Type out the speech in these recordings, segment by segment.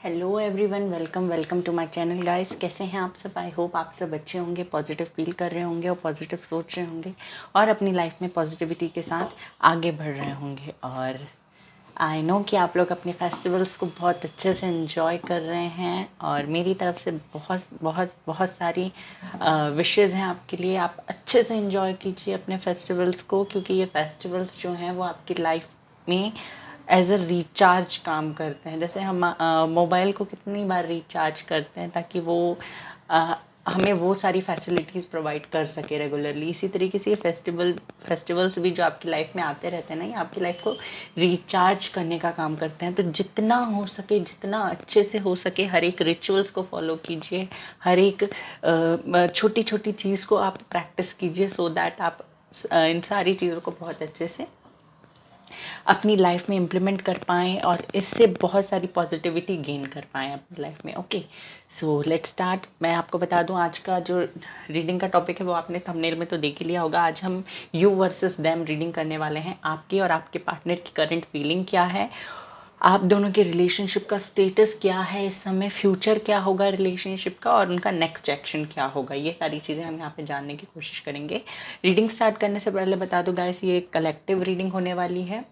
Hello everyone, welcome welcome to my channel guys. कैसे हैं आप सब? आई होप आप सब अच्छे होंगे, पॉजिटिव फील कर रहे होंगे और पॉजिटिव सोच रहे होंगे और अपनी लाइफ में पॉजिटिविटी के साथ आगे बढ़ रहे होंगे। और आई नो कि आप लोग अपने फेस्टिवल्स को बहुत अच्छे से एंजॉय कर रहे हैं और मेरी तरफ से बहुत बहुत बहुत सारी विशेस हैं आपके लिए। आप अच्छे से एंजॉय कीजिए अपने फेस्टिवल्स को, क्योंकि ये फेस्टिवल्स जो हैं वो आपकी लाइफ में एज अ रिचार्ज काम करते हैं। जैसे हम मोबाइल को कितनी बार रिचार्ज करते हैं ताकि वो हमें वो सारी फैसिलिटीज़ प्रोवाइड कर सके रेगुलरली, इसी तरीके से ये फेस्टिवल्स भी जो आपकी लाइफ में आते रहते हैं ना, ये आपकी लाइफ को रिचार्ज करने का काम करते हैं। तो जितना हो सके, जितना अच्छे से हो सके, हर एक रिचुअल्स को फॉलो कीजिए, हर एक छोटी छोटी चीज़ को आप प्रैक्टिस कीजिए, सो दैट आप इन सारी चीज़ों को बहुत अच्छे से अपनी लाइफ में इम्प्लीमेंट कर पाएँ और इससे बहुत सारी पॉजिटिविटी गेन कर पाएँ अपनी लाइफ में। Okay, so let's start. मैं आपको बता दूं, आज का जो रीडिंग का टॉपिक है वो आपने थंबनेल में तो देख ही लिया होगा। आज हम यू वर्सेस देम रीडिंग करने वाले हैं। आपकी और आपके पार्टनर की करंट फीलिंग क्या है, आप दोनों के रिलेशनशिप का स्टेटस क्या है इस समय, फ्यूचर क्या होगा रिलेशनशिप का और उनका नेक्स्ट एक्शन क्या होगा, ये सारी चीज़ें हम यहाँ पे जानने की कोशिश करेंगे। रीडिंग स्टार्ट करने से पहले बता दो गाइस, ये एक कलेक्टिव रीडिंग होने वाली है,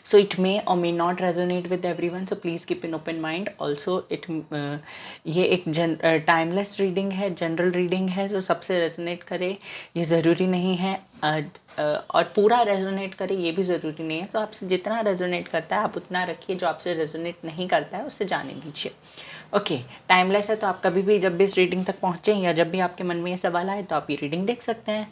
so it may or may not resonate with everyone, so please keep an open mind also। ये एक टाइमलेस रीडिंग है, जनरल रीडिंग है, जो सबसे रेजोनेट करे ये ज़रूरी नहीं है, और पूरा रेजोनेट करे ये भी ज़रूरी नहीं है। तो आपसे जितना रेजोनेट करता है आप उतना रखिए, जो आपसे रेजोनेट नहीं करता है उससे जाने दीजिए। ओके, टाइमलेस है तो आप कभी भी जब भी इस रीडिंग तक पहुँचें या जब भी आपके मन में ये सवाल आए तो आप ये रीडिंग देख सकते हैं।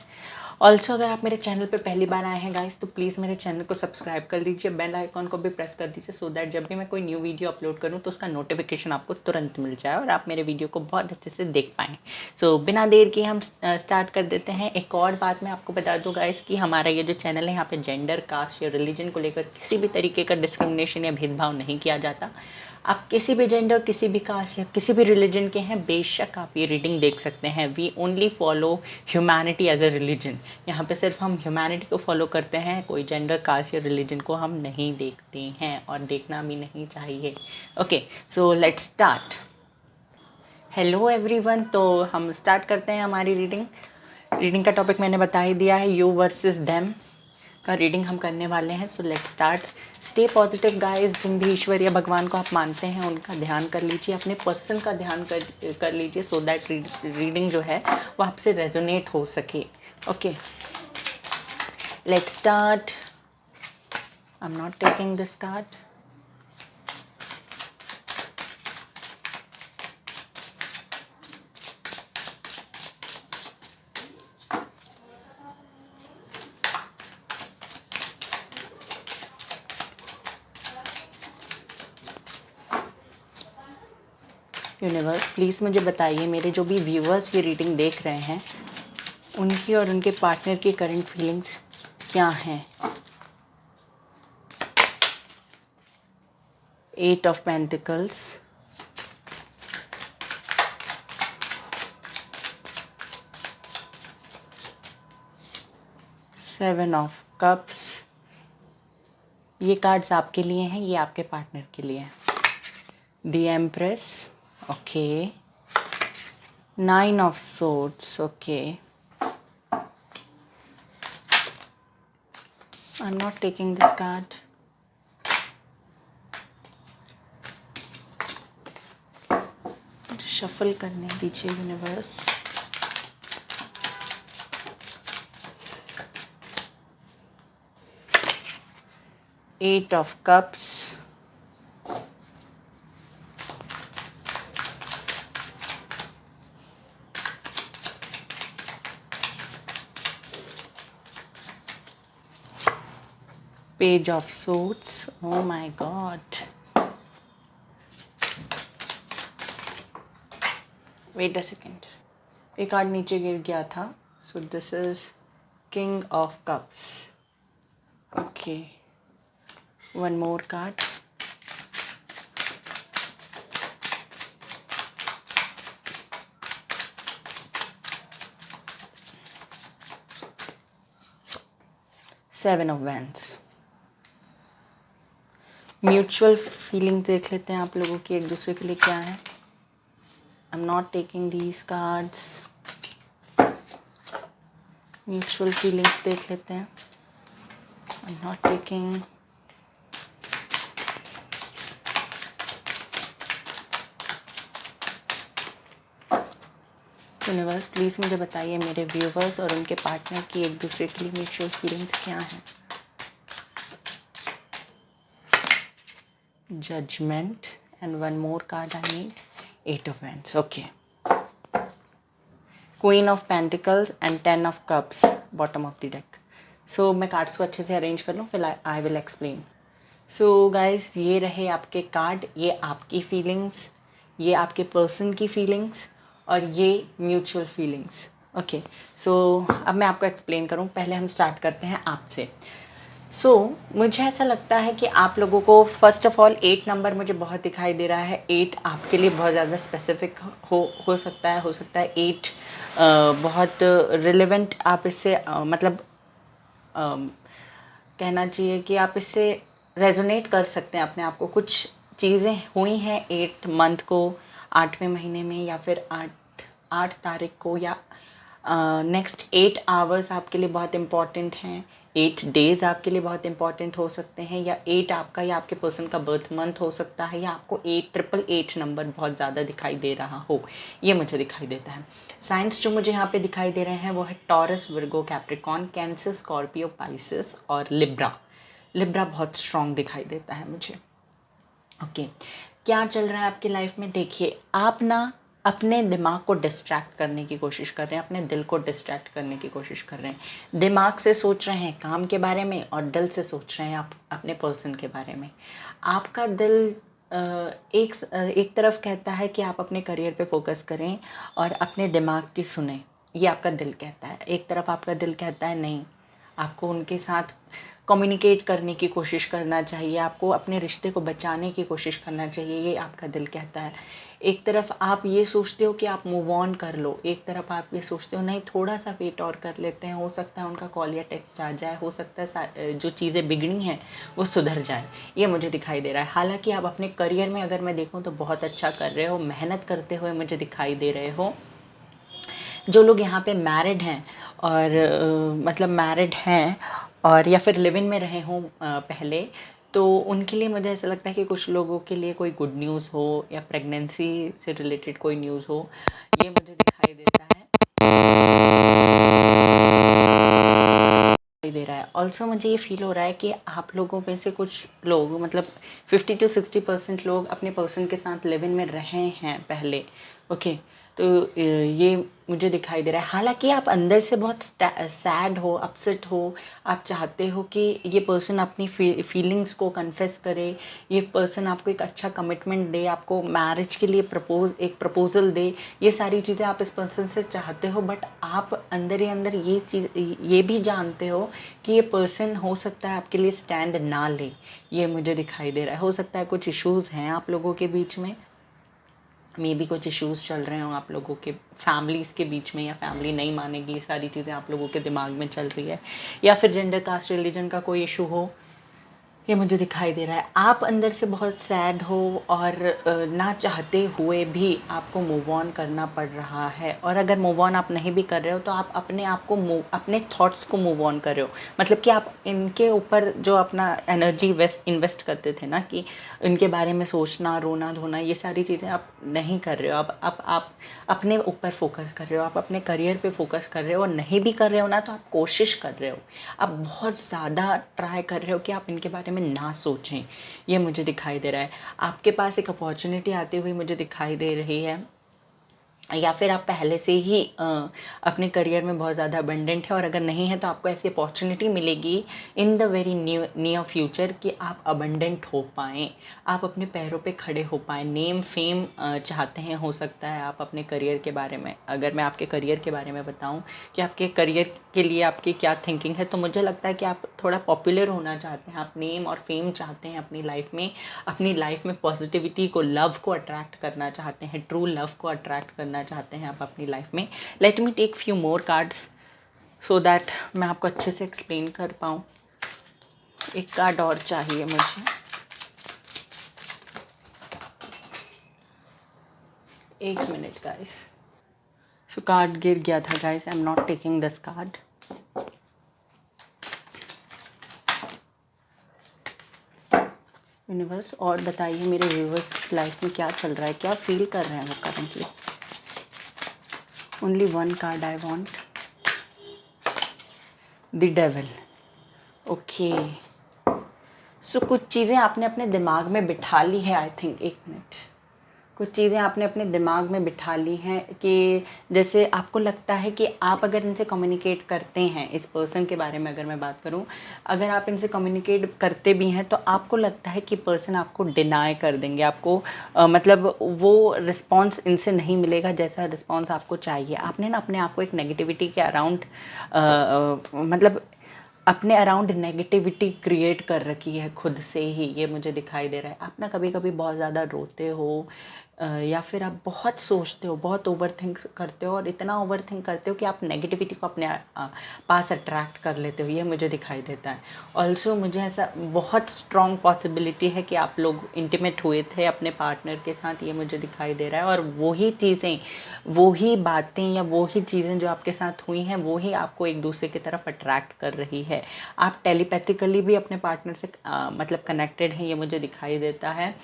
ऑल्सो अगर आप मेरे चैनल पे पहली बार आए हैं गाइस, तो प्लीज़ मेरे चैनल को सब्सक्राइब कर लीजिए, बेल आइकॉन को भी प्रेस कर दीजिए, सो दैट जब भी मैं कोई न्यू वीडियो अपलोड करूं तो उसका नोटिफिकेशन आपको तुरंत मिल जाए और आप मेरे वीडियो को बहुत अच्छे से देख पाएँ। सो बिना देर के हम स्टार्ट कर देते हैं। एक और बात मैं आपको बता दूँ गाइस कि हमारा ये जो चैनल है, यहाँ पे जेंडर, कास्ट या रिलीजन को लेकर किसी भी तरीके का डिस्क्रिमिनेशन या भेदभाव नहीं किया जाता। आप किसी भी जेंडर, किसी भी कास्ट या किसी भी रिलीजन के हैं, बेशक आप ये रीडिंग देख सकते हैं। We only follow humanity as a religion. यहाँ पे सिर्फ हम ह्यूमैनिटी को फॉलो करते हैं, कोई जेंडर, कास्ट या रिलीजन को हम नहीं देखते हैं और देखना भी नहीं चाहिए। Okay, so let's start. Hello everyone, तो हम स्टार्ट करते हैं हमारी रीडिंग। रीडिंग का टॉपिक मैंने बता ही दिया है, यू वर्सेस देम का रीडिंग हम करने वाले हैं। So let's start. Stay positive guys. जिन भी ईश्वर या भगवान को आप मानते हैं उनका ध्यान कर लीजिए, अपने पर्सन का ध्यान कर लीजिए, सो दैट रीडिंग जो है वो आपसे रेजोनेट हो सके। Okay, let's start। I'm not taking this card। Universe please मुझे बताइए, मेरे जो भी व्यूअर्स ये रीडिंग देख रहे हैं उनकी और उनके पार्टनर की करंट फीलिंग्स क्या हैं। 8 ऑफ पेंटिकल्स, 7 ऑफ कप्स। ये कार्ड्स आपके लिए हैं, ये आपके पार्टनर के लिए हैं। The empress, okay. 9 of swords, okay. I'm not taking this card। मुझे शफल करने दीजिए universe. Eight of cups, page of swords. Oh my god, wait a second, एक कार्ड नीचे गिर गया था। So this is king of cups, okay. One more card, seven of wands. Mutual feeling देख लेते हैं आप लोगों की एक दूसरे के लिए क्या है। I am not taking these cards. Mutual feelings देख लेते हैं। I am not taking. Universe please मुझे बताइए मेरे व्यूवर्स और उनके पार्टनर की एक दूसरे के लिए म्यूचुअल फीलिंग्स क्या हैं। Judgement and one more card I need, 8 of Wands, okay. Queen of pentacles and 10 of Cups, bottom of the deck. So मैं कार्ड्स को अच्छे से अरेंज कर लूँ, फिर I will explain. So guys, ये रहे आपके कार्ड, ये आपकी फीलिंग्स, ये आपके पर्सन की फीलिंग्स और ये म्यूचुअल फीलिंग्स। ओके, सो अब मैं आपको एक्सप्लेन करूँ। पहले हम स्टार्ट करते हैं आपसे। मुझे ऐसा लगता है कि आप लोगों को फर्स्ट ऑफ ऑल 8 नंबर मुझे बहुत दिखाई दे रहा है। 8 आपके लिए बहुत ज़्यादा स्पेसिफिक हो सकता है 8 बहुत रिलेवेंट, आप इससे मतलब कहना चाहिए कि आप इससे रेजोनेट कर सकते हैं अपने आप को। कुछ चीज़ें हुई हैं 8 मंथ को, 8वें महीने में, या फिर 8 तारीख को, या नेक्स्ट 8 आवर्स आपके लिए बहुत इम्पॉर्टेंट हैं। 8 डेज़ आपके लिए बहुत इंपॉर्टेंट हो सकते हैं, या 8 आपका या आपके पर्सन का बर्थ मंथ हो सकता है, या आपको 888 नंबर बहुत ज़्यादा दिखाई दे रहा हो, ये मुझे दिखाई देता है। साइंस जो मुझे यहाँ पे दिखाई दे रहे हैं वो है taurus, Virgo, Capricorn, cancer, Scorpio, Pisces और लिब्रा। लिब्रा बहुत स्ट्रॉन्ग दिखाई देता है मुझे। ओके, क्या चल रहा है आपकी लाइफ में? देखिए, आप ना अपने दिमाग को डिस्ट्रैक्ट करने की कोशिश कर रहे हैं, अपने दिल को डिस्ट्रैक्ट करने की कोशिश कर रहे हैं। दिमाग से सोच रहे हैं काम के बारे में और दिल से सोच रहे हैं आप अपने पर्सन के बारे में। आपका दिल एक तरफ कहता है कि आप अपने करियर पे फोकस करें और अपने दिमाग की सुने, ये आपका दिल कहता है। एक तरफ आपका दिल कहता है नहीं, आपको उनके साथ कम्युनिकेट करने की कोशिश करना चाहिए, आपको अपने रिश्ते को बचाने की कोशिश करना चाहिए, ये आपका दिल कहता है। एक तरफ आप ये सोचते हो कि आप मूव ऑन कर लो, एक तरफ आप ये सोचते हो नहीं थोड़ा सा वेट और कर लेते हैं, हो सकता है उनका कॉल या टेक्स्ट आ जाए, हो सकता है जो चीज़ें बिगड़ी हैं वो सुधर जाए, ये मुझे दिखाई दे रहा है। हालांकि आप अपने करियर में अगर मैं देखूँ तो बहुत अच्छा कर रहे हो, मेहनत करते हुए मुझे दिखाई दे रहे हो। जो लोग यहाँ पे मैरिड हैं और मतलब मैरिड हैं और या फिर लिव इन में रहे हों पहले, तो उनके लिए मुझे ऐसा लगता है कि कुछ लोगों के लिए कोई गुड न्यूज़ हो या प्रेगनेंसी से रिलेटेड कोई न्यूज़ हो, ये मुझे दिखाई देता है, दे रहा है। ऑल्सो मुझे ये फील हो रहा है कि आप लोगों में से कुछ लोग मतलब 50 to 60% लोग अपने पर्सन के साथ लिव इन में रहे हैं पहले। ओके, तो ये मुझे दिखाई दे रहा है। हालांकि आप अंदर से बहुत सैड हो, अपसेट हो, आप चाहते हो कि ये पर्सन अपनी फीलिंग्स को कन्फेस करे, ये पर्सन आपको एक अच्छा कमिटमेंट दे, आपको मैरिज के लिए एक प्रपोजल दे, ये सारी चीज़ें आप इस पर्सन से चाहते हो। बट आप अंदर ही अंदर ये भी जानते हो कि ये पर्सन हो सकता है आपके लिए स्टैंड ना ले, ये मुझे दिखाई दे रहा है। हो सकता है कुछ इश्यूज़ हैं आप लोगों के बीच में, मे बी कुछ इश्यूज़ चल रहे हों आप लोगों के फैमिलीज़ के बीच में, या फैमिली नहीं मानेगी, ये सारी चीज़ें आप लोगों के दिमाग में चल रही है, या फिर जेंडर, कास्ट, रिलीजन का कोई इशू हो, ये मुझे दिखाई दे रहा है। आप अंदर से बहुत सैड हो और ना चाहते हुए भी आपको मूव ऑन करना पड़ रहा है। और अगर मूव ऑन आप नहीं भी कर रहे हो तो आप अपने आप को अपने थॉट्स को मूव ऑन कर रहे हो, मतलब कि आप इनके ऊपर जो अपना एनर्जी इन्वेस्ट करते थे ना, कि इनके बारे में सोचना, रोना धोना, ये सारी चीज़ें आप नहीं कर रहे हो। आप अपने ऊपर फोकस कर रहे हो, आप अपने करियर पे फोकस कर रहे हो। और नहीं भी कर रहे हो ना तो आप कोशिश कर रहे हो, आप बहुत ज़्यादा ट्राई कर रहे हो कि आप इनके बारे में ना सोचें, ये मुझे दिखाई दे रहा है। आपके पास एक अपॉर्चुनिटी आती हुई मुझे दिखाई दे रही है, या फिर आप पहले से ही अपने करियर में बहुत ज़्यादा अबंडेंट है, और अगर नहीं है तो आपको ऐसी अपॉर्चुनिटी मिलेगी in the very near future कि आप अबंडेंट हो पाएँ, आप अपने पैरों पे खड़े हो पाएँ, नेम फेम चाहते हैं। हो सकता है आप अपने करियर के बारे में, अगर मैं आपके करियर के बारे में बताऊं कि आपके करियर के लिए आपकी क्या थिंकिंग है, तो मुझे लगता है कि आप थोड़ा पॉपुलर होना चाहते हैं, आप नेम और फेम चाहते हैं अपनी लाइफ में पॉजिटिविटी को, लव को अट्रैक्ट करना चाहते हैं, ट्रू लव को अट्रैक्ट करना चाहते हैं आप अपनी लाइफ में। Let me take few more cards so that मैं आपको अच्छे से एक्सप्लेन कर पाऊँ। एक कार्ड और चाहिए मुझे। एक मिनट गाइस, सो कार्ड गिर गया था guys, I am not taking this card. Universe, और बताइए मेरे व्यूवर्स लाइफ में क्या चल रहा है, क्या फील कर रहे हैं वो currently. Only one card I want, the devil. Okay, so कुछ चीज़ें आपने अपने दिमाग में बिठा ली है, आई थिंक। एक मिनट, कुछ चीज़ें आपने अपने दिमाग में बिठा ली हैं कि जैसे आपको लगता है कि आप अगर इनसे कम्युनिकेट करते हैं, इस पर्सन के बारे में अगर मैं बात करूं, अगर आप इनसे कम्युनिकेट करते भी हैं तो आपको लगता है कि पर्सन आपको डिनाई कर देंगे, आपको मतलब वो रिस्पॉन्स इनसे नहीं मिलेगा जैसा रिस्पॉन्स आपको चाहिए। आपने ना अपने आप को एक नेगेटिविटी के अराउंड मतलब अपने अराउंड नेगेटिविटी क्रिएट कर रखी है खुद से ही, ये मुझे दिखाई दे रहा है। आप ना कभी कभी बहुत ज़्यादा रोते हो या फिर आप बहुत सोचते हो, बहुत ओवर थिंक करते हो, और इतना ओवर थिंक करते हो कि आप नेगेटिविटी को अपने पास अट्रैक्ट कर लेते हो, ये मुझे दिखाई देता है। ऑल्सो मुझे ऐसा बहुत स्ट्रॉन्ग पॉसिबिलिटी है कि आप लोग इंटीमेट हुए थे अपने पार्टनर के साथ, ये मुझे दिखाई दे रहा है। और वही चीज़ें, वही बातें या वही चीज़ें जो आपके साथ हुई हैं, वही आपको एक दूसरे की तरफ अट्रैक्ट कर रही है। आप टेलीपैथिकली भी अपने पार्टनर से मतलब कनेक्टेड हैं, ये मुझे दिखाई देता है।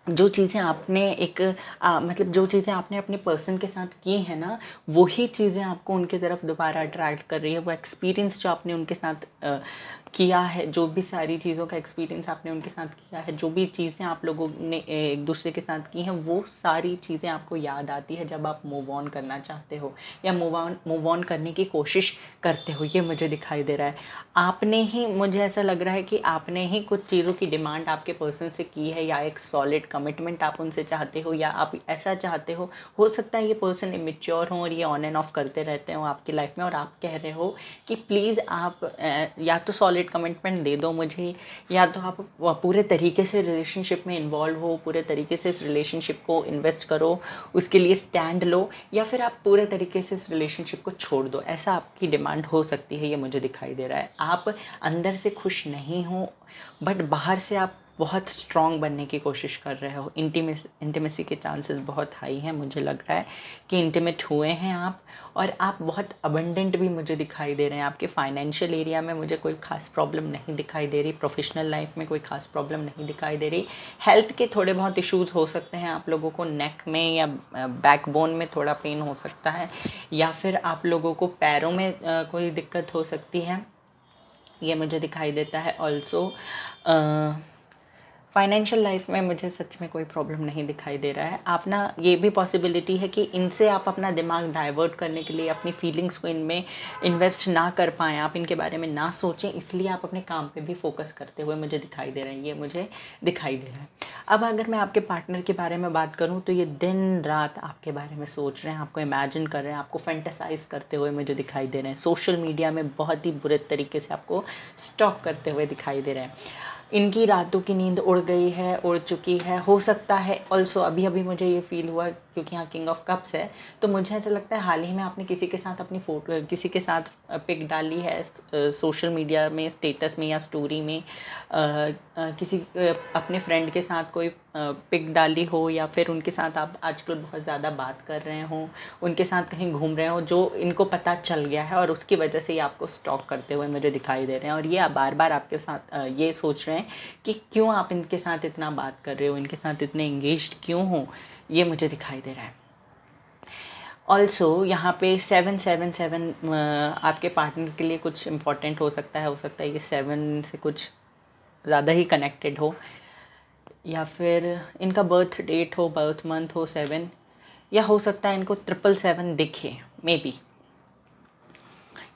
जो चीज़ें आपने एक मतलब जो चीज़ें आपने अपने पर्सन के साथ की हैं ना, वही चीज़ें आपको उनकी तरफ दोबारा अट्रैक्ट कर रही है। वो एक्सपीरियंस जो आपने उनके साथ किया है, जो भी सारी चीज़ों का एक्सपीरियंस आपने उनके साथ किया है, जो भी चीज़ें आप लोगों ने एक दूसरे के साथ की हैं, वो सारी चीज़ें आपको याद आती है जब आप मूव ऑन करना चाहते हो या मूव ऑन करने की कोशिश करते हो, ये मुझे दिखाई दे रहा है। आपने ही, मुझे ऐसा लग रहा है कि आपने ही कुछ चीज़ों की डिमांड आपके पर्सन से की है, या एक सॉलिड कमिटमेंट आप उनसे चाहते हो, या आप ऐसा चाहते हो सकता है ये पर्सन इमेच्योर हो और ये ऑन एंड ऑफ करते रहते हो आपकी लाइफ में, और आप कह रहे हो कि प्लीज़ आप या तो सॉलिड कमिटमेंट दे दो मुझे, या तो आप पूरे तरीके से रिलेशनशिप में इन्वॉल्व हो, पूरे तरीके से इस रिलेशनशिप को इन्वेस्ट करो, उसके लिए स्टैंड लो, या फिर आप पूरे तरीके से इस रिलेशनशिप को छोड़ दो। ऐसा आपकी डिमांड हो सकती है, ये मुझे दिखाई दे रहा है। आप अंदर से खुश नहीं हो, बट बाहर से आप बहुत स्ट्रॉन्ग बनने की कोशिश कर रहे हो। इंटीमेसी के चांसेस बहुत हाई हैं, मुझे लग रहा है कि इंटीमेट हुए हैं आप, और आप बहुत अबंडेंट भी मुझे दिखाई दे रहे हैं। आपके फाइनेंशियल एरिया में मुझे कोई खास प्रॉब्लम नहीं दिखाई दे रही, प्रोफेशनल लाइफ में कोई खास प्रॉब्लम नहीं दिखाई दे रही। हेल्थ के थोड़े बहुत इश्यूज़ हो सकते हैं आप लोगों को, नेक में या बैकबोन में थोड़ा पेन हो सकता है, या फिर आप लोगों को पैरों में कोई दिक्कत हो सकती है, ये मुझे दिखाई देता है। ऑल्सो फाइनेंशियल लाइफ में मुझे सच में कोई प्रॉब्लम नहीं दिखाई दे रहा है। आप ना, ये भी पॉसिबिलिटी है कि इनसे आप अपना दिमाग डाइवर्ट करने के लिए अपनी फीलिंग्स को इनमें इन्वेस्ट ना कर पाएँ, आप इनके बारे में ना सोचें, इसलिए आप अपने काम पे भी फोकस करते हुए मुझे दिखाई दे रहे हैं, ये मुझे दिखाई दे रहा है। अब अगर मैं आपके पार्टनर के बारे में बात करूँ तो ये दिन रात आपके बारे में सोच रहे हैं, आपको इमेजिन कर रहे हैं, आपको फैंटेसाइज करते हुए मुझे दिखाई दे रहे हैं। सोशल मीडिया में बहुत ही बुरे तरीके से आपको स्टॉक करते हुए दिखाई दे रहे हैं। इनकी रातों की नींद उड़ गई है, उड़ चुकी है, हो सकता है। ऑल्सो अभी अभी मुझे ये फील हुआ, क्योंकि यहाँ किंग ऑफ कप्स है, तो मुझे ऐसा लगता है हाल ही में आपने किसी के साथ अपनी फ़ोटो, किसी के साथ पिक डाली है सोशल मीडिया में, स्टेटस में या स्टोरी में, किसी अपने फ्रेंड के साथ कोई पिक डाली हो, या फिर उनके साथ आप आजकल बहुत ज़्यादा बात कर रहे हो, उनके साथ कहीं घूम रहे हो, जो इनको पता चल गया है, और उसकी वजह से ये आपको स्टॉक करते हुए मुझे दिखाई दे रहे हैं। और ये बार बार आपके साथ ये सोच रहे हैं कि क्यों आप इनके साथ इतना बात कर रहे हो, इनके साथ इतने इंगेज्ड क्यों हो, ये मुझे दिखाई दे रहा है। ऑल्सो यहाँ पे 777 आपके पार्टनर के लिए कुछ इम्पोर्टेंट हो सकता है ये 7 से कुछ ज़्यादा ही कनेक्टेड हो, या फिर इनका बर्थ डेट हो, बर्थ मंथ हो 7, या हो सकता है इनको 777 दिखे, मे बी,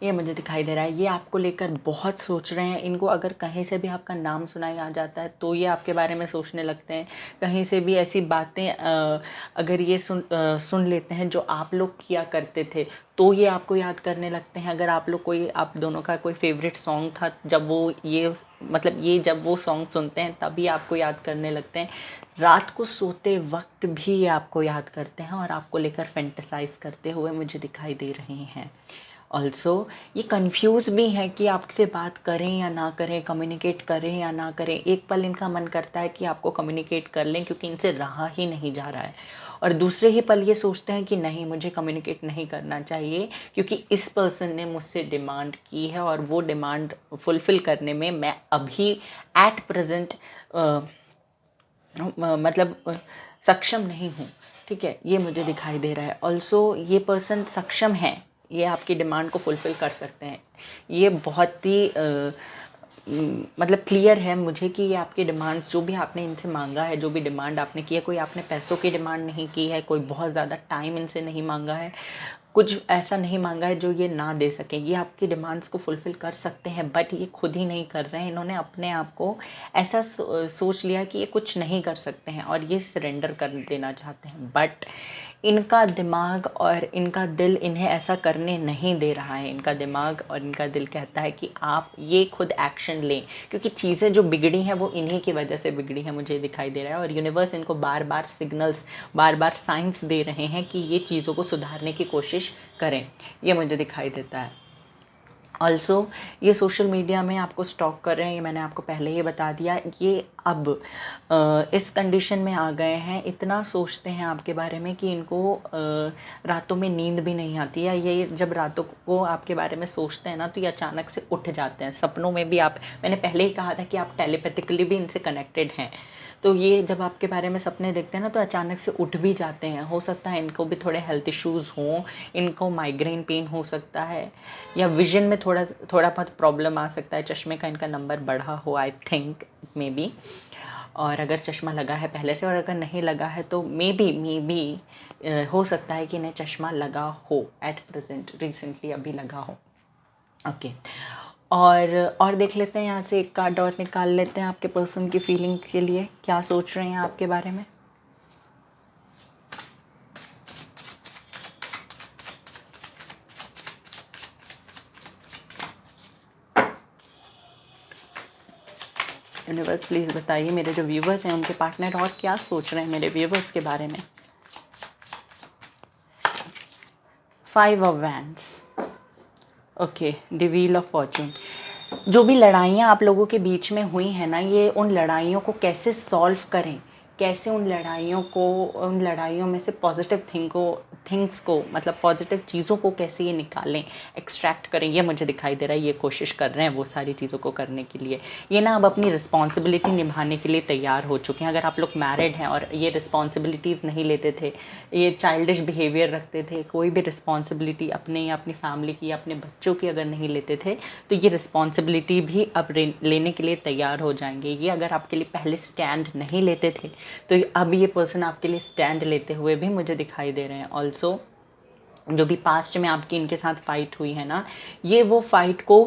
ये मुझे दिखाई दे रहा है। ये आपको लेकर बहुत सोच रहे हैं। इनको अगर कहीं से भी आपका नाम सुनाई आ जाता है तो ये आपके बारे में सोचने लगते हैं। कहीं से भी ऐसी बातें अगर ये सुन लेते हैं जो आप लोग किया करते थे, तो ये आपको याद करने लगते हैं। अगर आप लोग कोई, आप दोनों का कोई फेवरेट सॉन्ग था, जब वो ये मतलब ये जब वो सॉन्ग सुनते हैं तभी आपको याद करने लगते हैं। रात को सोते वक्त भी ये आपको याद करते हैं और आपको लेकर फैंटेसाइज करते हुए मुझे दिखाई दे रहे हैं। ऑल्सो ये कंफ्यूज भी है कि आपसे बात करें या ना करें, कम्युनिकेट करें या ना करें। एक पल इनका मन करता है कि आपको कम्युनिकेट कर लें क्योंकि इनसे रहा ही नहीं जा रहा है, और दूसरे ही पल ये सोचते हैं कि नहीं, मुझे कम्युनिकेट नहीं करना चाहिए क्योंकि इस पर्सन ने मुझसे डिमांड की है और वो डिमांड फुलफ़िल करने में मैं अभी एट प्रेजेंट मतलब सक्षम नहीं हूँ। ठीक है, ये मुझे दिखाई दे रहा है। ऑल्सो ये पर्सन सक्षम है, ये आपकी डिमांड को फुलफ़िल कर सकते हैं। ये बहुत ही मतलब क्लियर है मुझे कि ये आपकी डिमांड्स जो भी आपने इनसे मांगा है, जो भी डिमांड आपने की है, कोई आपने पैसों की डिमांड नहीं की है, कोई बहुत ज़्यादा टाइम इनसे नहीं मांगा है, कुछ ऐसा नहीं मांगा है जो ये ना दे सकें। ये आपकी डिमांड्स को फुलफ़िल कर सकते हैं, बट ये खुद ही नहीं कर रहे हैं। इन्होंने अपने आप को ऐसा सोच लिया कि ये कुछ नहीं कर सकते हैं और ये सरेंडर कर देना चाहते हैं, बट इनका दिमाग और इनका दिल इन्हें ऐसा करने नहीं दे रहा है। इनका दिमाग और इनका दिल कहता है कि आप ये खुद एक्शन लें, क्योंकि चीज़ें जो बिगड़ी हैं वो इन्हीं की वजह से बिगड़ी हैं, मुझे दिखाई दे रहा है। और यूनिवर्स इनको बार बार सिग्नल्स, बार बार साइंस दे रहे हैं कि ये चीज़ों को सुधारने की कोशिश करें, ये मुझे दिखाई देता है। ऑल्सो ये सोशल मीडिया में आपको स्टॉक कर रहे हैं, ये मैंने आपको पहले ही बता दिया। ये अब इस कंडीशन में आ गए हैं, इतना सोचते हैं आपके बारे में कि इनको रातों में नींद भी नहीं आती है। ये जब रातों को आपके बारे में सोचते हैं ना, तो ये अचानक से उठ जाते हैं सपनों में भी। मैंने पहले ही कहा था कि आप टेलीपैथिकली भी इनसे कनेक्टेड हैं। तो ये जब आपके बारे में सपने देखते हैं ना, तो अचानक से उठ भी जाते हैं। हो सकता है इनको भी थोड़े हेल्थ इश्यूज़ हों, इनको माइग्रेन पेन हो सकता है, या विजन में थोड़ा बहुत प्रॉब्लम आ सकता है। चश्मे का इनका नंबर बढ़ा हो, आई थिंक मे बी। और अगर चश्मा लगा है पहले से, और अगर नहीं लगा है तो मे बी हो सकता है कि इन्हें चश्मा लगा हो एट प्रेजेंट, रिसेंटली अभी लगा हो। ओके, और देख लेते हैं यहाँ से एक कार्ड और निकाल लेते हैं आपके पर्सन की फीलिंग के लिए, क्या सोच रहे हैं आपके बारे में। यूनिवर्स प्लीज़ बताइए मेरे जो व्यूवर्स हैं उनके पार्टनर और क्या सोच रहे हैं मेरे व्यूवर्स के बारे में। 5 of wands, okay, the wheel of Fortune. जो भी लड़ाइयाँ आप लोगों के बीच में हुई हैं ना, ये उन लड़ाइयों को कैसे सॉल्व करें, कैसे उन लड़ाइयों में से पॉजिटिव थिंग्स को मतलब पॉजिटिव चीज़ों को कैसे ये निकालें, एक्सट्रैक्ट करें, ये मुझे दिखाई दे रहा है। ये कोशिश कर रहे हैं वो सारी चीज़ों को करने के लिए। ये ना अब अपनी रिस्पॉन्सिबिलिटी निभाने के लिए तैयार हो चुके हैं। अगर आप लोग मैरिड हैं और ये रिस्पॉन्सिबिलिटीज़ नहीं लेते थे, ये चाइल्डिश बिहेवियर रखते थे, कोई भी रिस्पॉन्सिबिलिटी अपने या अपनी फैमिली की या अपने बच्चों की अगर नहीं लेते थे, तो ये रिस्पॉन्सिबिलिटी भी अब लेने के लिए तैयार हो जाएंगे। ये अगर आपके लिए पहले स्टैंड नहीं लेते थे, तो अब ये पर्सन आपके लिए स्टैंड लेते हुए भी मुझे दिखाई दे रहे हैं। ऑल्सो जो भी पास्ट में आपकी इनके साथ फाइट हुई है ना, ये वो फाइट को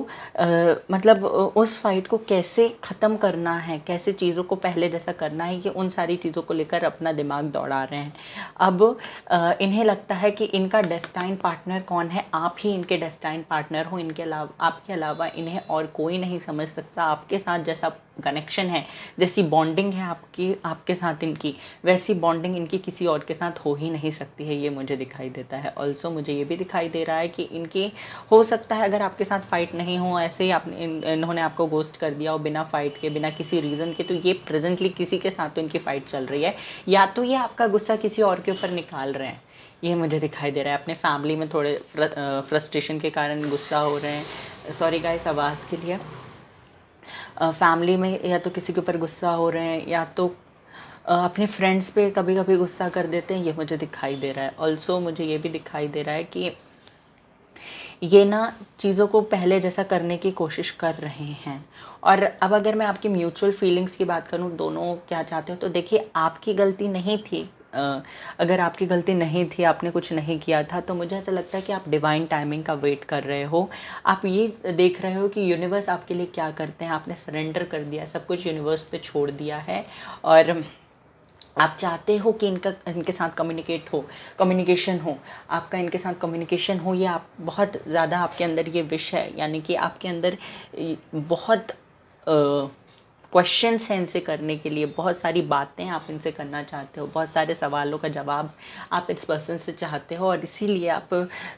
मतलब उस फाइट को कैसे ख़त्म करना है, कैसे चीज़ों को पहले जैसा करना है, ये उन सारी चीज़ों को लेकर अपना दिमाग दौड़ा रहे हैं। अब इन्हें लगता है कि इनका डेस्टाइन पार्टनर कौन है, आप ही इनके डेस्टाइन पार्टनर हो। इनके अलावा, आपके अलावा इन्हें और कोई नहीं समझ सकता। आपके साथ जैसा कनेक्शन है, जैसी बॉन्डिंग है आपके साथ इनकी, वैसी बॉन्डिंग इनकी किसी और के साथ हो ही नहीं सकती है, ये मुझे दिखाई देता है। ऑल्सो मुझे ये भी दिखाई दे रहा है कि इनकी हो सकता है अगर आपके साथ फाइट नहीं हो, ऐसे ही इन्होंने आपको गोस्ट कर दिया हो बिना फाइट के, बिना किसी रीज़न के, तो ये प्रेजेंटली किसी के साथ तो इनकी फ़ाइट चल रही है, या तो ये आपका गुस्सा किसी और के ऊपर निकाल रहे हैं, ये मुझे दिखाई दे रहा है। अपने फैमिली में थोड़े फ्रस्ट्रेशन के कारण गुस्सा हो रहे हैं। सॉरी गाइस आवाज़ के लिए। फैमिली में या तो किसी के ऊपर गुस्सा हो रहे हैं, या तो अपने फ्रेंड्स पे कभी कभी गुस्सा कर देते हैं, ये मुझे दिखाई दे रहा है। ऑल्सो मुझे ये भी दिखाई दे रहा है कि ये ना चीज़ों को पहले जैसा करने की कोशिश कर रहे हैं। और अब अगर मैं आपकी म्यूचुअल फीलिंग्स की बात करूँ, दोनों क्या चाहते हो, तो देखिए आपकी गलती नहीं थी। अगर आपकी गलती नहीं थी, आपने कुछ नहीं किया था, तो मुझे ऐसा लगता है कि आप डिवाइन टाइमिंग का वेट कर रहे हो। आप ये देख रहे हो कि यूनिवर्स आपके लिए क्या करते हैं। आपने सरेंडर कर दिया, सब कुछ यूनिवर्स पे छोड़ दिया है, और आप चाहते हो कि इनके साथ कम्युनिकेशन हो, आपका इनके साथ कम्युनिकेशन हो। ये आप बहुत ज़्यादा, आपके अंदर ये विश है, यानी कि आपके अंदर बहुत क्वेश्चंस हैं इनसे करने के लिए, बहुत सारी बातें आप इनसे करना चाहते हो, बहुत सारे सवालों का जवाब आप इस पर्सन से चाहते हो, और इसीलिए आप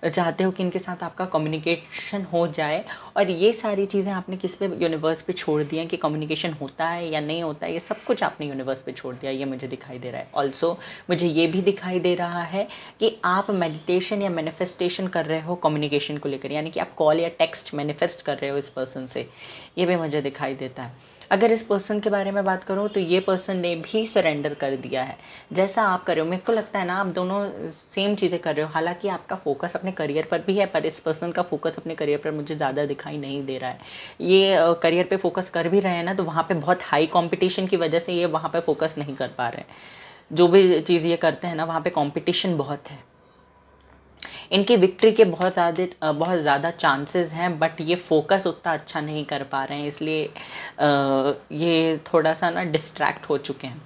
चाहते हो कि इनके साथ आपका कम्युनिकेशन हो जाए। और ये सारी चीज़ें आपने किस पे, यूनिवर्स पे छोड़ दी हैं कि कम्युनिकेशन होता है या नहीं होता है, ये सब कुछ आपने यूनिवर्स पे छोड़ दिया, ये मुझे दिखाई दे रहा है। ऑल्सो मुझे ये भी दिखाई दे रहा है कि आप मेडिटेशन या मैनिफेस्टेशन कर रहे हो कम्युनिकेशन को लेकर, यानी कि आप कॉल या टेक्स्ट मैनिफेस्ट कर रहे हो इस पर्सन से, ये भी मुझे दिखाई देता है। अगर इस पर्सन के बारे में बात करूँ तो ये पर्सन ने भी सरेंडर कर दिया है जैसा आप कर रहे हो। मेरे को लगता है ना आप दोनों सेम चीज़ें कर रहे हो, हालांकि आपका फोकस अपने करियर पर भी है, पर इस पर्सन का फोकस अपने करियर पर मुझे ज़्यादा दिखाई नहीं दे रहा है। ये करियर पे फोकस कर भी रहे हैं ना, तो वहाँ पे बहुत हाई कंपटीशन की वजह से ये वहाँ पे फोकस नहीं कर पा रहे हैं। जो भी चीज़ ये करते हैं ना, वहाँ पे कंपटीशन बहुत है, इनकी विक्ट्री के बहुत ज़्यादा चांसेस हैं, बट ये फोकस उतना अच्छा नहीं कर पा रहे हैं, इसलिए ये थोड़ा सा ना डिस्ट्रैक्ट हो चुके हैं।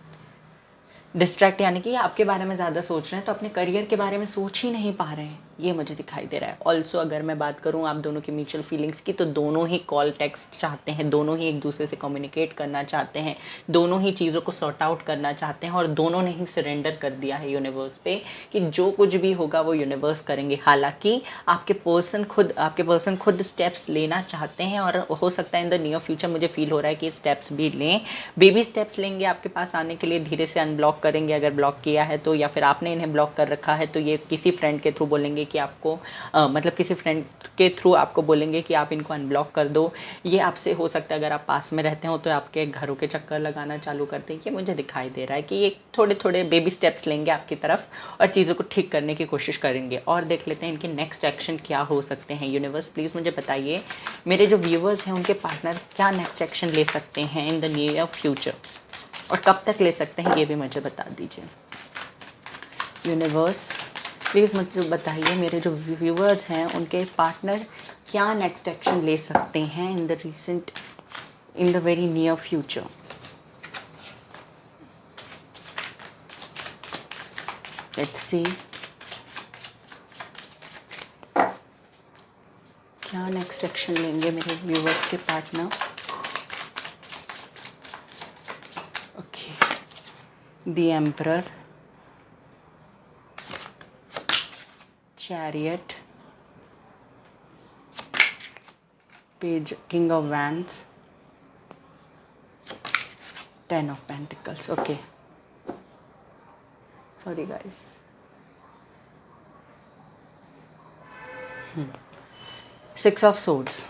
डिस्ट्रैक्ट यानी कि आपके बारे में ज़्यादा सोच रहे हैं, तो अपने करियर के बारे में सोच ही नहीं पा रहे हैं, ये मुझे दिखाई दे रहा है। ऑल्सो अगर मैं बात करूँ आप दोनों की म्यूचुअल फीलिंग्स की, तो दोनों ही कॉल टेक्स्ट चाहते हैं, दोनों ही एक दूसरे से कम्युनिकेट करना चाहते हैं, दोनों ही चीज़ों को सॉर्ट आउट करना चाहते हैं, और दोनों ने ही सरेंडर कर दिया है यूनिवर्स पे कि जो कुछ भी होगा वो यूनिवर्स करेंगे। हालांकि आपके पर्सन खुद स्टेप्स लेना चाहते हैं, और हो सकता है इन द नियर फ्यूचर, मुझे फील हो रहा है कि स्टेप्स भी लें, बेबी स्टेप्स लेंगे आपके पास आने के लिए, धीरे से अनब्लॉक करेंगे अगर ब्लॉक किया है तो, या फिर आपने इन्हें ब्लॉक कर रखा है तो ये किसी फ्रेंड के थ्रू बोलेंगे कि आपको मतलब किसी फ्रेंड के थ्रू आपको बोलेंगे कि आप इनको अनब्लॉक कर दो। ये आपसे हो सकता है, अगर आप पास में रहते हो तो आपके घरों के चक्कर लगाना चालू करते हैं। ये मुझे दिखाई दे रहा है कि ये थोड़े थोड़े बेबी स्टेप्स लेंगे आपकी तरफ और चीज़ों को ठीक करने की कोशिश करेंगे। और देख लेते हैं इनके नेक्स्ट एक्शन क्या हो सकते हैं। यूनिवर्स प्लीज़ मुझे बताइए, मेरे जो व्यूवर्स हैं उनके पार्टनर क्या नेक्स्ट एक्शन ले सकते हैं इन द नियर फ्यूचर, और कब तक ले सकते हैं ये भी मुझे बता दीजिए। यूनिवर्स प्लीज़ मुझे बताइए, मेरे जो व्यूवर्स हैं उनके पार्टनर क्या नेक्स्ट एक्शन ले सकते हैं in the very near future. Let's see क्या नेक्स्ट एक्शन लेंगे मेरे व्यूवर्स के partner. The Emperor, Chariot, Page, King of Wands, Ten of Pentacles. Okay. Sorry guys. Six of Swords.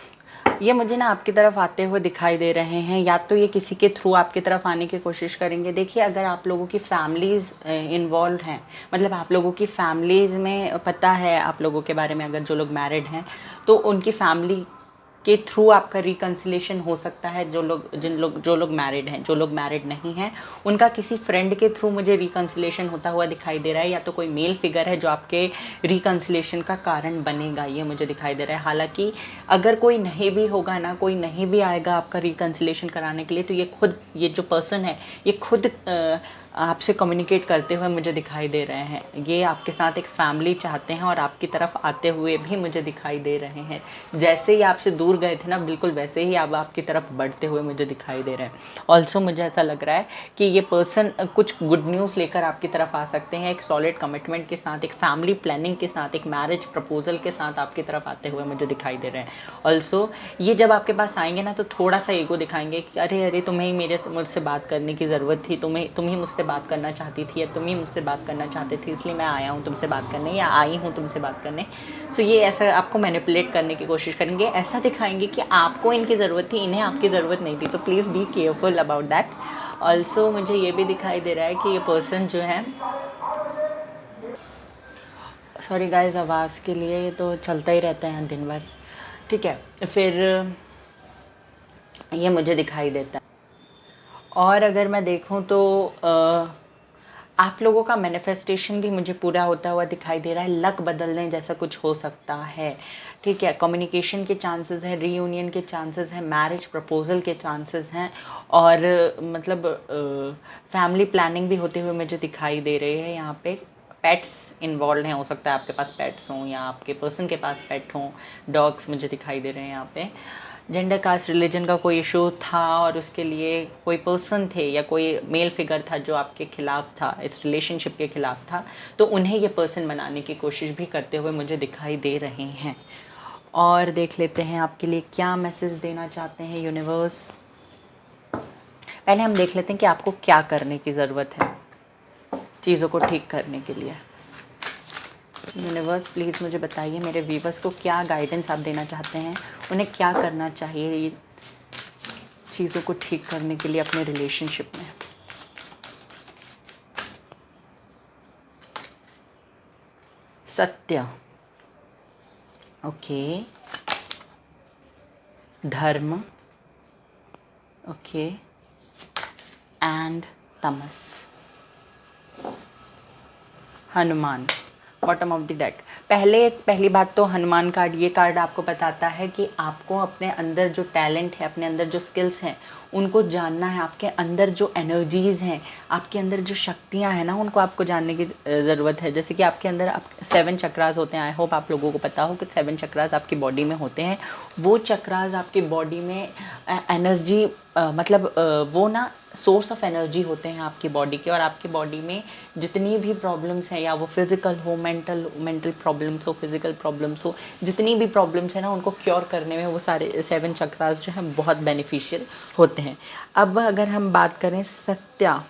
ये मुझे ना आपकी तरफ आते हुए दिखाई दे रहे हैं, या तो ये किसी के थ्रू आपकी तरफ आने की कोशिश करेंगे। देखिए, अगर आप लोगों की फैमिलीज़ इन्वॉल्व हैं, मतलब आप लोगों की फैमिलीज़ में पता है आप लोगों के बारे में, अगर जो लोग मैरिड हैं तो उनकी फैमिली के थ्रू आपका रिकन्सिलेशन हो सकता है। जो लोग मैरिड हैं, जो लोग मैरिड नहीं हैं, उनका किसी फ्रेंड के थ्रू मुझे रिकन्सिलेशन होता हुआ दिखाई दे रहा है, या तो कोई मेल फिगर है जो आपके रिकन्सिलेशन का कारण बनेगा, ये मुझे दिखाई दे रहा है। हालांकि अगर कोई नहीं भी होगा ना, कोई नहीं भी आएगा आपका रिकन्सिलेशन कराने के लिए, तो ये जो पर्सन है ये खुद आपसे कम्युनिकेट करते हुए मुझे दिखाई दे रहे हैं। ये आपके साथ एक फैमिली चाहते हैं और आपकी तरफ आते हुए भी मुझे दिखाई दे रहे हैं। जैसे ही आपसे दूर गए थे ना, बिल्कुल वैसे ही अब आपकी तरफ बढ़ते हुए मुझे दिखाई दे रहे हैं। ऑल्सो मुझे ऐसा लग रहा है कि ये पर्सन कुछ गुड न्यूज़ लेकर आपकी तरफ आ सकते हैं, एक सॉलिड कमिटमेंट के साथ, एक फैमिली प्लानिंग के साथ, एक मैरिज प्रपोजल के साथ आपकी तरफ आते हुए मुझे दिखाई दे रहे हैं। ऑल्सो ये जब आपके पास आएंगे ना, तो थोड़ा सा ईगो दिखाएंगे कि अरे तुम्हें ही मुझसे बात करने की ज़रूरत थी, तुम ही मुझसे बात करना चाहती थी, या तुम ही मुझसे बात करना चाहते थे, इसलिए मैं आया हूँ तुमसे बात करने, या आई हूँ तुमसे बात करने। सो ये ऐसा आपको मैनिपुलेट करने की कोशिश करेंगे, ऐसा दिखाएंगे कि आपको इनकी ज़रूरत थी, इन्हें आपकी ज़रूरत नहीं थी। तो please be careful about that. Also मुझे ये भी दिखाई दे रहा है कि ये पर्सन जो है, सॉरी गाइस आवाज़ के लिए, ये तो चलता ही रहता है दिन भर, ठीक है। फिर ये मुझे दिखाई देता है। और अगर मैं देखूं तो आप लोगों का मैनिफेस्टेशन भी मुझे पूरा होता हुआ दिखाई दे रहा है। लक बदलने जैसा कुछ हो सकता है, ठीक है। कम्युनिकेशन के चांसेस हैं, रीयूनियन के चांसेस हैं, मैरिज प्रपोजल के चांसेस हैं, और मतलब फैमिली प्लानिंग भी होते हुए मुझे दिखाई दे रही है। यहाँ पे पेट्स इन्वॉल्व हैं, हो सकता है आपके पास पेट्स हों या आपके पर्सन के पास पेट हों। डॉग्स मुझे दिखाई दे रहे हैं यहाँ पे, जेंडर कास्ट रिलीजन का कोई इशू था और उसके लिए कोई पर्सन थे या कोई मेल फिगर था जो आपके खिलाफ था, इस रिलेशनशिप के खिलाफ था, तो उन्हें ये पर्सन बनाने की कोशिश भी करते हुए मुझे दिखाई दे रहे हैं। और देख लेते हैं आपके लिए क्या मैसेज देना चाहते हैं यूनिवर्स। पहले हम देख लेते हैं कि आपको क्या करने की ज़रूरत है चीज़ों को ठीक करने के लिए। यूनिवर्स प्लीज़ मुझे बताइए मेरे व्यूवर्स को क्या गाइडेंस आप देना चाहते हैं, उन्हें क्या करना चाहिए ये चीज़ों को ठीक करने के लिए अपने रिलेशनशिप में। सत्य, ओके, धर्म, okay, and Tamas, Hanuman, bottom of the deck. पहली बात तो हनुमान कार्ड, ये कार्ड आपको बताता है कि आपको अपने अंदर जो टैलेंट है, अपने अंदर जो स्किल्स हैं उनको जानना है। आपके अंदर जो एनर्जीज़ हैं, आपके अंदर जो शक्तियां हैं ना, उनको आपको जानने की ज़रूरत है। जैसे कि आपके अंदर आप 7 चक्रास होते हैं। आई होप आप लोगों को पता हो कि 7 चक्रास आपकी बॉडी में होते हैं। वो चक्रास आपकी बॉडी में एनर्जी वो ना सोर्स ऑफ एनर्जी होते हैं आपकी बॉडी के। और आपकी बॉडी में जितनी भी प्रॉब्लम्स हैं, या वो फिज़िकल हो, मेंटल प्रॉब्लम्स हो, फिज़िकल प्रॉब्लम्स हो, जितनी भी प्रॉब्लम्स हैं ना, उनको क्योर करने में वो सारे 7 चक्रास जो हैं बहुत बेनिफिशियल होते हैं। अब अगर हम बात करें सत्या,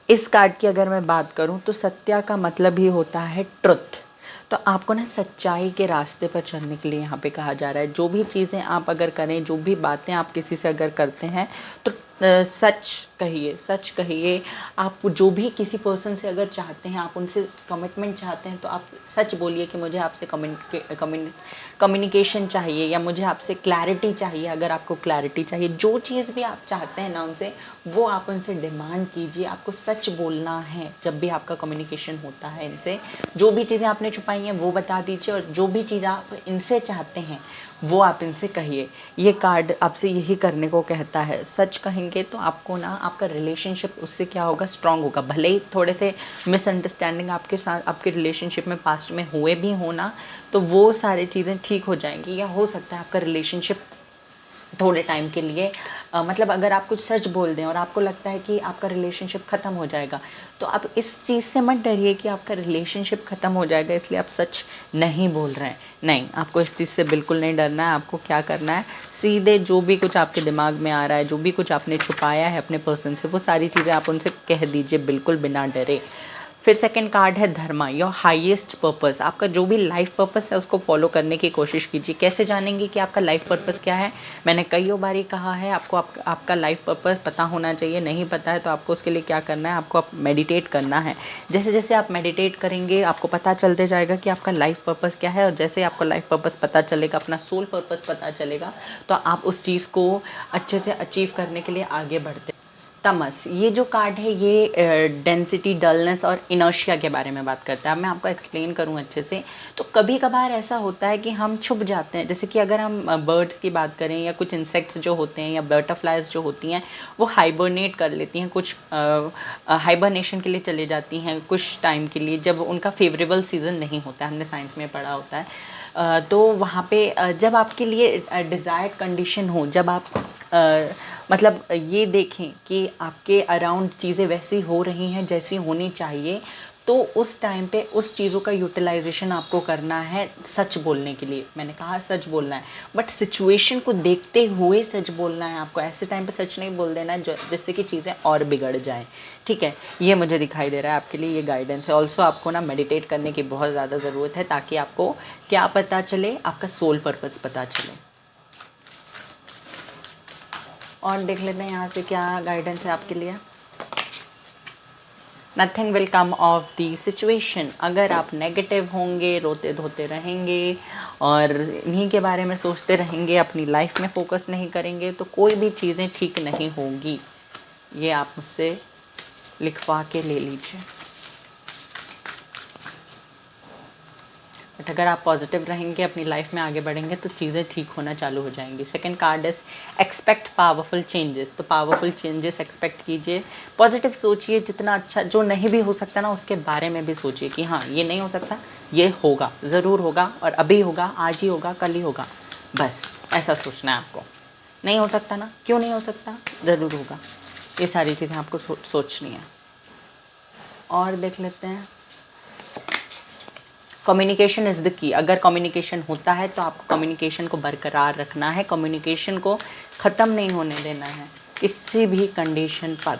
इस कार्ड की अगर मैं बात करूं तो सत्या का मतलब ही होता है ट्रुथ। तो आपको ना सच्चाई के रास्ते पर चलने के लिए यहाँ पे कहा जा रहा है। जो भी चीज़ें आप अगर करें, जो भी बातें आप किसी से अगर करते हैं, तो सच कहिए, सच कहिए। आप जो भी किसी पर्सन से अगर चाहते हैं, आप उनसे कमिटमेंट चाहते हैं, तो आप सच बोलिए कि मुझे आपसे कम्युनिकेशन चाहिए, या मुझे आपसे क्लैरिटी चाहिए। अगर आपको क्लैरिटी चाहिए, जो चीज़ भी आप चाहते हैं ना उनसे, वो आप उनसे डिमांड कीजिए। आपको सच बोलना है जब भी आपका कम्युनिकेशन होता है इनसे। जो भी चीज़ें आपने छुपाई हैं वो बता दीजिए, और जो भी चीज़ आप इनसे चाहते हैं वो आप इनसे कहिए। ये कार्ड आपसे यही करने को कहता है। सच कहेंगे तो आपको ना आपका रिलेशनशिप उससे क्या होगा, स्ट्रांग होगा। भले ही थोड़े से मिसअंडरस्टैंडिंग आपके साथ, आपके रिलेशनशिप में पास्ट में हुए भी हो ना, तो वो सारी चीज़ें ठीक हो जाएंगी। या हो सकता है आपका रिलेशनशिप थोड़े टाइम के लिए अगर आप कुछ सच बोल दें और आपको लगता है कि आपका रिलेशनशिप ख़त्म हो जाएगा, तो आप इस चीज़ से मत डरिए कि आपका रिलेशनशिप ख़त्म हो जाएगा इसलिए आप सच नहीं बोल रहे हैं। नहीं, आपको इस चीज़ से बिल्कुल नहीं डरना है। आपको क्या करना है, सीधे जो भी कुछ आपके दिमाग में आ रहा है, जो भी कुछ आपने छुपाया है अपने पर्सन से, वो सारी चीज़ें आप उनसे कह दीजिए, बिल्कुल बिना डरे। फिर सेकंड कार्ड है धर्मा, योर हाईएस्ट पर्पस। आपका जो भी लाइफ पर्पस है उसको फॉलो करने की कोशिश कीजिए। कैसे जानेंगे कि आपका लाइफ पर्पस क्या है? मैंने कई बार ही कहा है आपको, आपका लाइफ पर्पस पता होना चाहिए। नहीं पता है तो आपको उसके लिए क्या करना है, आपको मेडिटेट करना है। जैसे जैसे आप मेडिटेट करेंगे आपको पता चलते जाएगा कि आपका लाइफ पर्पस क्या है। और जैसे आपको लाइफ पर्पस पता चलेगा, अपना सोल पर्पस पता चलेगा, तो आप उस चीज़ को अच्छे से अचीव करने के लिए आगे बढ़ते। तमस, ये जो कार्ड है ये डेंसिटी, डलनेस और इनर्शिया के बारे में बात करता है। अब मैं आपको एक्सप्लेन करूं अच्छे से, तो कभी कभार ऐसा होता है कि हम छुप जाते हैं। जैसे कि अगर हम बर्ड्स की बात करें, या कुछ इंसेक्ट्स जो होते हैं, या बटरफ्लाइज जो होती हैं, वो हाइबरनेट कर लेती हैं, कुछ हाइबरनेशन के लिए चले जाती हैं कुछ टाइम के लिए, जब उनका फेवरेबल सीज़न नहीं होता है। हमने साइंस में पढ़ा होता है। तो वहाँ पे जब आपके लिए डिज़ायर्ड कंडीशन हो, जब आप ये देखें कि आपके अराउंड चीज़ें वैसी हो रही हैं जैसी होनी चाहिए, तो उस टाइम पे उस चीज़ों का यूटिलाइजेशन आपको करना है सच बोलने के लिए। मैंने कहा सच बोलना है, बट सिचुएशन को देखते हुए सच बोलना है आपको। ऐसे टाइम पे सच नहीं बोल देना है जिससे कि चीज़ें और बिगड़ जाएं। ठीक है, ये मुझे दिखाई दे रहा है आपके लिए, ये गाइडेंस है। ऑल्सो आपको ना मेडिटेट करने की बहुत ज़्यादा ज़रूरत है, ताकि आपको क्या पता चले, आपका सोल पर्पस पता चले। और देख लेते हैं यहाँ से क्या गाइडेंस है आपके लिए। Nothing will come of the situation. अगर आप नेगेटिव होंगे, रोते धोते रहेंगे और इन्हीं के बारे में सोचते रहेंगे, अपनी लाइफ में फोकस नहीं करेंगे, तो कोई भी चीज़ें ठीक नहीं होगी। ये आप मुझसे लिखवा के ले लीजिए। बट अगर आप पॉजिटिव रहेंगे, अपनी लाइफ में आगे बढ़ेंगे, तो चीज़ें ठीक होना चालू हो जाएंगी। Second card is expect powerful changes. तो पावरफुल चेंजेस एक्सपेक्ट कीजिए, पॉजिटिव सोचिए। जितना अच्छा, जो नहीं भी हो सकता ना उसके बारे में भी सोचिए कि हाँ ये नहीं हो सकता, ये होगा, ज़रूर होगा, और अभी होगा, आज ही होगा, कल ही होगा। बस ऐसा सोचना है आपको। नहीं हो सकता ना, क्यों नहीं हो सकता, ज़रूर होगा। ये सारी चीज़ें आपको सोचनी है। और देख लेते हैं, कम्युनिकेशन इज़ द की। अगर कम्युनिकेशन होता है तो आपको कम्युनिकेशन को बरकरार रखना है, कम्युनिकेशन को ख़त्म नहीं होने देना है किसी भी कंडीशन पर।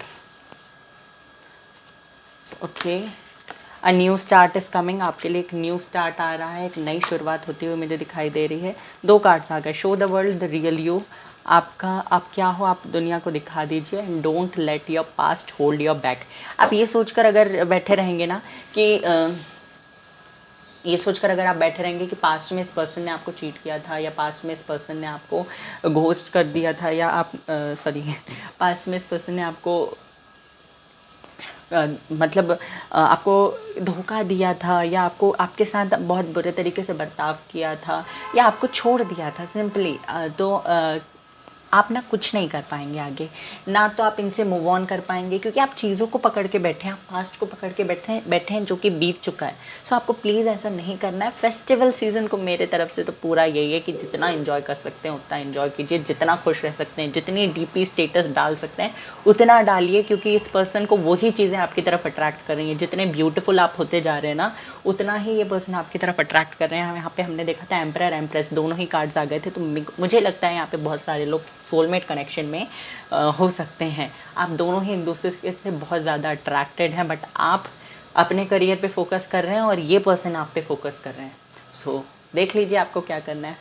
Okay, a new start is coming. आपके लिए एक न्यू स्टार्ट आ रहा है, एक नई शुरुआत होती हुई मुझे दिखाई दे रही है। 2 कार्ड्स आ गए, show the world the real you. आपका आप क्या हो, आप दुनिया को दिखा दीजिए। And don't let your past hold your back. आप ये सोचकर अगर बैठे रहेंगे ना कि ये सोचकर अगर आप बैठे रहेंगे कि पास्ट में इस पर्सन ने आपको चीट किया था, या पास्ट में इस पर्सन ने आपको घोस्ट कर दिया था, या आप पास्ट में इस पर्सन ने आपको मतलब आपको धोखा दिया था, या आपको आपके साथ बहुत बुरे तरीके से बर्ताव किया था, या आपको छोड़ दिया था सिंपली, तो आप ना कुछ नहीं कर पाएंगे आगे, ना तो आप इनसे मूव ऑन कर पाएंगे, क्योंकि आप चीज़ों को पकड़ के बैठे हैं, आप पास्ट को पकड़ के बैठे हैं जो कि बीत चुका है। सो आपको प्लीज़ ऐसा नहीं करना है। फेस्टिवल सीज़न को मेरे तरफ से तो पूरा यही है कि जितना एंजॉय कर सकते हैं उतना एंजॉय कीजिए, जितना खुश रह सकते हैं, जितनी डीपी स्टेटस डाल सकते हैं उतना डालिए, क्योंकि इस पर्सन को वही चीज़ें आपकी तरफ अट्रैक्ट कर रही हैं। जितने ब्यूटीफुल आप होते जा रहे हैं ना, उतना ही ये पर्सन आपकी तरफ अट्रैक्ट कर रहे हैं। यहाँ पे हमने देखा था एम्परर एम्प्रेस, दोनों ही कार्ड्स आ गए थे। तो मुझे लगता है यहाँ पे बहुत सारे लोग सोलमेट कनेक्शन में हो सकते हैं। आप दोनों ही एक दूसरे से बहुत ज़्यादा अट्रैक्टेड हैं, बट आप अपने करियर पे फोकस कर रहे हैं और ये पर्सन आप पे फोकस कर रहे हैं। सो देख लीजिए आपको क्या करना है।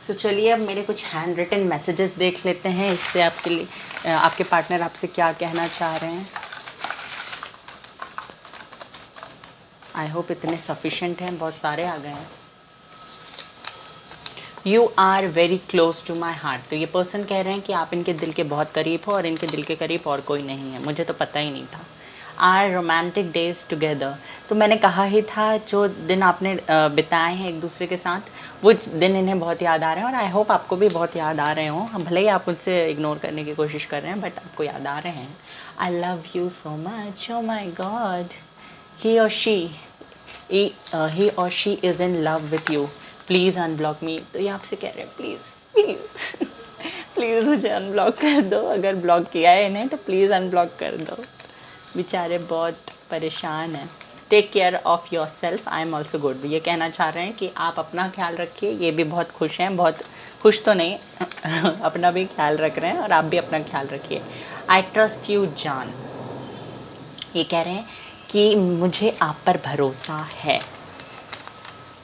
सो चलिए अब मेरे कुछ हैंड रिटन मैसेजेस देख लेते हैं, इससे आपके लिए आपके पार्टनर आपसे क्या कहना चाह रहे हैं। आई होप इतने सफिशेंट हैं, बहुत सारे आ गए हैं। You are very close to my heart. तो ये पर्सन कह रहे हैं कि आप इनके दिल के बहुत करीब हो, और इनके दिल के करीब और कोई नहीं है। मुझे तो पता ही नहीं था। Our romantic days together. तो मैंने कहा ही था, जो दिन आपने बिताए हैं एक दूसरे के साथ, वो दिन इन्हें बहुत याद आ रहे हैं, और आई होप आपको भी बहुत याद आ रहे हों। भले ही आप उनसे इग्नोर करने की कोशिश कर रहे हैं, बट आपको याद आ रहे हैं। I love you so much, oh my god. He और she is in love with you, please unblock me. तो ये आपसे कह रहे हैं प्लीज़ प्लीज़ प्लीज़ मुझे अनब्लॉक कर दो। अगर ब्लॉक किया है इन्हें तो प्लीज़ अनब्लॉक कर दो, बेचारे बहुत परेशान हैं। Take care of yourself, I am also good. ये कहना चाह रहे हैं कि आप अपना ख्याल रखिए। ये भी बहुत खुश हैं, बहुत खुश तो नहीं अपना भी ख्याल रख रहे हैं, और आप भी अपना ख्याल रखिए। आई ट्रस्ट यू जान। ये कह रहे हैं कि मुझे आप पर भरोसा है,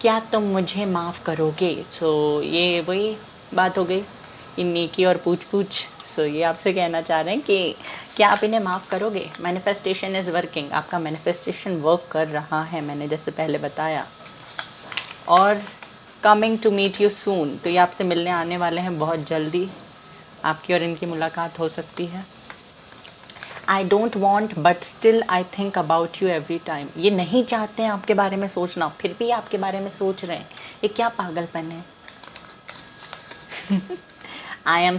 क्या तुम मुझे माफ़ करोगे। सो ये वही बात हो गई, इन नेकी और पूछ पूछ। सो ये आपसे कहना चाह रहे हैं कि क्या आप इन्हें माफ़ करोगे। Manifestation is working. आपका मैनिफेस्टेशन वर्क कर रहा है, मैंने जैसे पहले बताया। और coming to meet you soon. तो ये आपसे मिलने आने वाले हैं बहुत जल्दी, आपकी और इनकी मुलाकात हो सकती है। I don't want but still I think about you every time. ये नहीं चाहते हैं आपके बारे में सोचना, फिर भी आपके बारे में सोच रहे हैं। ये क्या पागलपन है। I am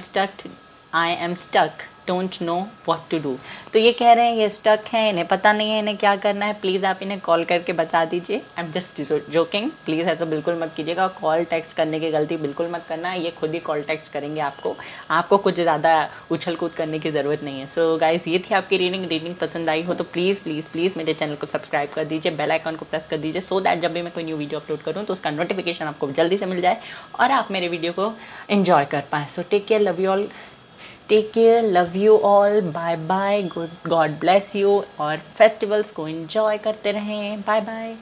stuck don't know what to do. तो ये कह रहे हैं ये स्टक हैं, इन्हें पता नहीं है इन्हें क्या करना है। प्लीज़ आप इन्हें कॉल करके बता दीजिए। I am just joking, please ऐसा बिल्कुल मत कीजिएगा। कॉल टेक्स्ट करने की गलती बिल्कुल मत करना है, ये खुद ही कॉल टेक्स्ट करेंगे आपको कुछ ज़्यादा उछल कूद करने की ज़रूरत नहीं है। सो गाइस, ये थी आपकी रीडिंग पसंद आई हो तो प्लीज़ प्लीज़ प्लीज़ मेरे चैनल को सब्सक्राइब कर दीजिए, बेल आइकन को प्रेस कर दीजिए, सो दैट जब भी मैं कोई न्यू वीडियो अपलोड करूँ तो उसका नोटिफिकेशन आपको जल्दी से मिल जाए और आप मेरे वीडियो को एंजॉय कर पाएँ। So take care, love you all, take care, love you all, bye bye, God bless you, और फेस्टिवल्स को एंजॉय करते रहें। Bye bye.